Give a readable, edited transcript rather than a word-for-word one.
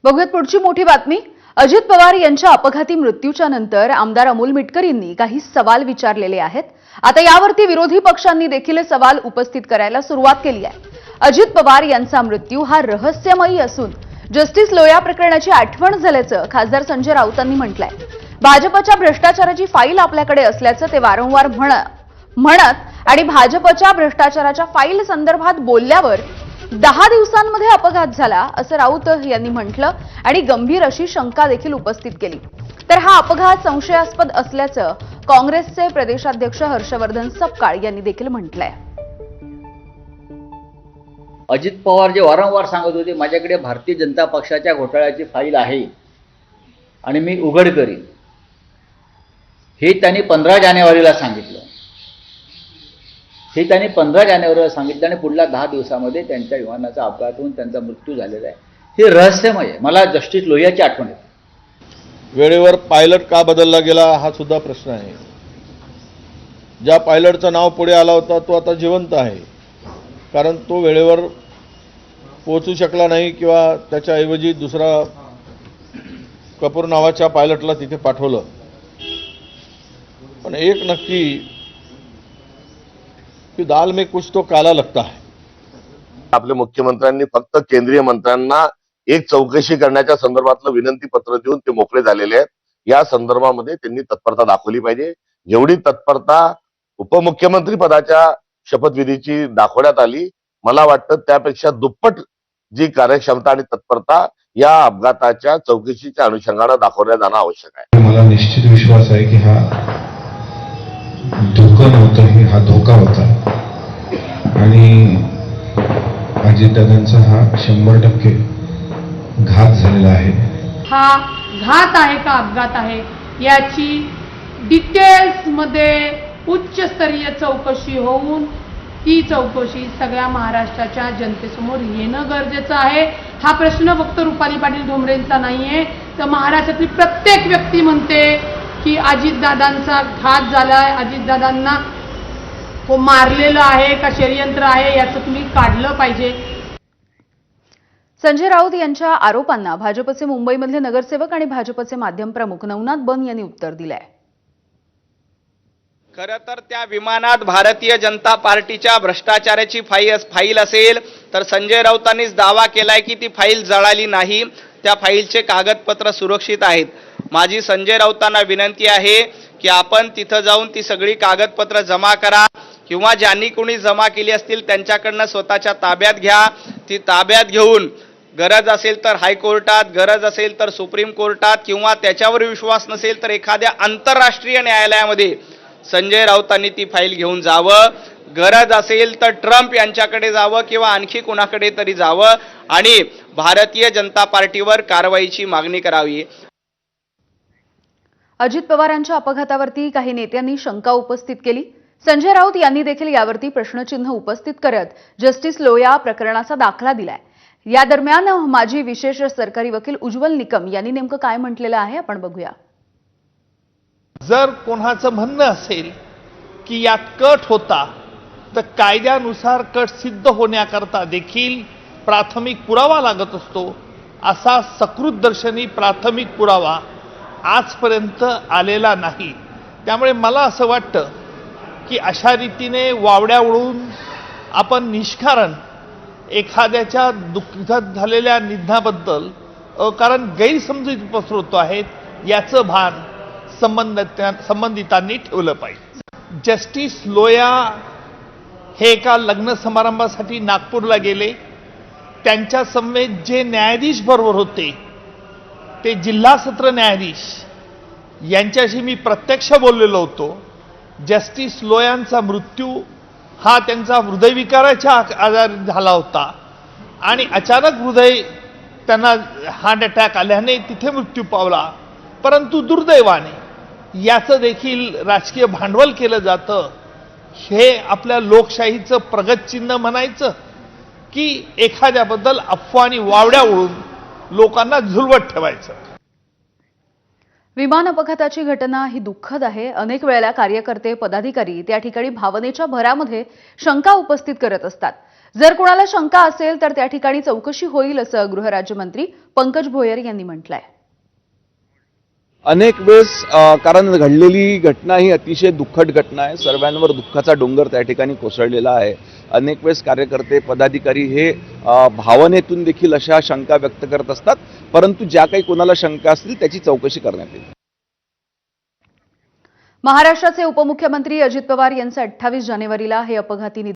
बघूयात पुढची मोठी बातमी। अजित पवार यांच्या अपघाती मृत्यूच्या नंतर आमदार अमोल मिटकरींनी काही सवाल विचारलेले आहेत। आता यावरती विरोधी पक्षांनी देखील सवाल उपस्थित करायला सुरुवात केली आहे। अजित पवार यांचा मृत्यू हा रहस्यमयी असून जस्टिस लोया प्रकरणाची आठवण झाल्याचं खासदार संजय राऊतांनी म्हटलंय। भाजपच्या भ्रष्टाचाराची फाईल आपल्याकडे असल्याचं ते वारंवार म्हणत आणि भाजपच्या भ्रष्टाचाराच्या फाईल संदर्भात बोलल्यावर 10 दिवसांमध्ये अपघात झाला असं राऊत यांनी म्हटलं आणि गंभीर अशी शंका देखील उपस्थित केली। तर हा अपघात संशयास्पद असल्याचं काँग्रेसचे प्रदेशाध्यक्ष हर्षवर्धन सपकाळ यांनी देखील म्हटलंय। अजित पवार जे वारंवार सांगत होते माझ्याकडे भारतीय जनता पक्षाच्या घोटाळ्याची फाईल आहे आणि मी उघड करीन, हे त्यांनी 15 जानेवारीला सांगितलं। हे त्यांनी 15 जानेवारीला सांगितलं आणि पुढल्या 10 दिवसामध्ये त्यांच्या विमानाचा अपघात होऊन त्यांचा मृत्यू झालेला आहे। हे रहस्यमय आहे। मला जस्टिस लोहियाची आठवण येते। वेळेवर पायलट का बदलला गेला हा सुद्धा प्रश्न आहे। ज्या पायलटचं नाव पुढे आला होता तो आता जिवंत आहे, कारण तो वेळेवर पोहोचू शकला नाही किंवा त्याच्याऐवजी दुसरा कपूर नावाच्या पायलटला तिथे पाठवलं। पण एक नक्की की दाल में कुछ तो काला लगता है। आपले मुख्यमंत्र्यांनी फक्त केंद्रीय मंत्र्यांना एक चौकशी करण्याच्या संदर्भातलं विनंती पत्र देऊन ते मोकळे झालेले आहेत। या संदर्भामध्ये त्यांनी तत्परता दाखवली पाहिजे। जेवढी तत्परता उपमुख्यमंत्री पदाच्या शपथविधीची दाखवण्यात आली, मला वाटतं त्यापेक्षा दुप्पट जी कार्यक्षमता आणि तत्परता या अपघाताच्या चौकशीच्या अनुषंगाने दाखवण्यात जाणं आवश्यक आहे। मला निश्चित विश्वास आहे की हा धोका नव्हता, हा धोका होता आणि अजितदादांचा हा 100% घात झालेला आहे। हा घात आहे का अपघात आहे याची डिटेल्स मध्ये उच्चस्तरीय चौकशी होऊन ती चौकशी सगळ्या महाराष्ट्राच्या जनतेसमोर येणं गरजेचं आहे। हा प्रश्न फक्त रुपाली पाटील धोंबरेंचा नाहीये, तर महाराष्ट्रातली प्रत्येक व्यक्ती म्हणते की अजितदादांचा घात झालाय, अजितदादांना मारलेलं आहे का षडयंत्र आहे याचं तुम्ही काढलं पाहिजे। संजय राऊत यांच्या आरोपांना भाजपचे मुंबईमधले नगरसेवक आणि भाजपचे माध्यम प्रमुख नवनाथ बन यांनी उत्तर दिलंय। खरं तर त्या विमानात भारतीय जनता पार्टीच्या भ्रष्टाचाराची फाईल असेल तर संजय राऊतांनीच दावा केलाय की ती फाईल जळाली नाही, त्या फाईलचे कागदपत्र सुरक्षित आहेत। माझी संजय राऊतांना विनंती आहे की आपण तिथं जाऊन ती सगळी कागदपत्र जमा करा किंवा ज्यांनी कोणी जमा केली असतील त्यांच्याकडनं स्वतःच्या ताब्यात घ्या। ती ताब्यात घेऊन गरज असेल तर हायकोर्टात, गरज असेल तर सुप्रीम कोर्टात किंवा त्याच्यावर विश्वास नसेल तर एखाद्या आंतरराष्ट्रीय न्यायालयामध्ये संजय राऊतांनी ती फाईल घेऊन जावं। गरज असेल तर ट्रम्प यांच्याकडे जावं किंवा आणखी कोणाकडे तरी जावं आणि भारतीय जनता पार्टीवर कारवाईची मागणी करावी। अजित पवारांच्या अपघातावरती काही नेत्यांनी शंका उपस्थित केली। संजय राऊत यांनी देखील यावरती प्रश्नचिन्ह उपस्थित करत जस्टिस लोया प्रकरणाचा दाखला दिलाय। या दरम्यान माजी विशेष सरकारी वकील उज्ज्वल निकम यांनी नेमकं काय म्हटलेलं आहे आपण बघूया। जर कोणाचं म्हणणं असेल की यात कट होता, तर कायद्यानुसार कट सिद्ध होण्याकरता देखील प्राथमिक पुरावा लागत असतो। असा सकृतदर्शनी प्राथमिक पुरावा आजपर्यंत आलेला नाही। त्यामुळे मला असं वाटतं की अशा रीतीने वावड्या उडवून आपण निष्कारण एखाद्याच्या दुःखात झालेल्या निधनाबद्दल कारण गैरसमजुती पसरवतो आहेत, याचं भान संबंधितांनी ठेवलं पाहिजे। जस्टिस लोया हे एका लग्न समारंभासाठी नागपूरला गेले। त्यांच्या समवेत जे न्यायाधीश बरोबर होते ते जिल्हा सत्र न्यायाधीश यांच्याशी मी प्रत्यक्ष बोललेलो होतो। जस्टिस लोयांचा मृत्यू हा त्यांचा हृदयविकाराच्या आजारी झाला होता आणि अचानक त्यांना हार्ट अटॅक आल्याने तिथे मृत्यू पावला। परंतु दुर्दैवाने याचं देखील राजकीय भांडवल केलं जातं। हे आपल्या लोकशाहीचं प्रगत चिन्ह म्हणायचं की एखाद्याबद्दल अफवा आणि वावड्या उडून लोकांना झुलवत ठेवायचं। विमान अपघाताची घटना ही दुःखद आहे। अनेक वेळेला कार्यकर्ते पदाधिकारी त्या ठिकाणी भावनेच्या भरामध्ये शंका उपस्थित करत असतात। जर कोणाला शंका असेल तर त्या ठिकाणी चौकशी होईल असं गृहराज्यमंत्री पंकज भोयर यांनी म्हटलंय. अनेक वेळेस कारण घडलेली घटना ही अतिशय दुःखद घटना आहे. सर्वांवर दुःखाचा डोंगर त्या ठिकाणी कोसळलेला आहे. अनेक वेळेस कार्यकर्ते पदाधिकारी हे भावनेतून देखील अशा शंका व्यक्त करत असतात, परंतु ज्या काही कोणाला शंका असतील त्याची चौकशी करण्यात येईल. महाराष्ट्राचे उपमुख्यमंत्री अजित पवार यांचं 28 जानेवारीला हे अपघाती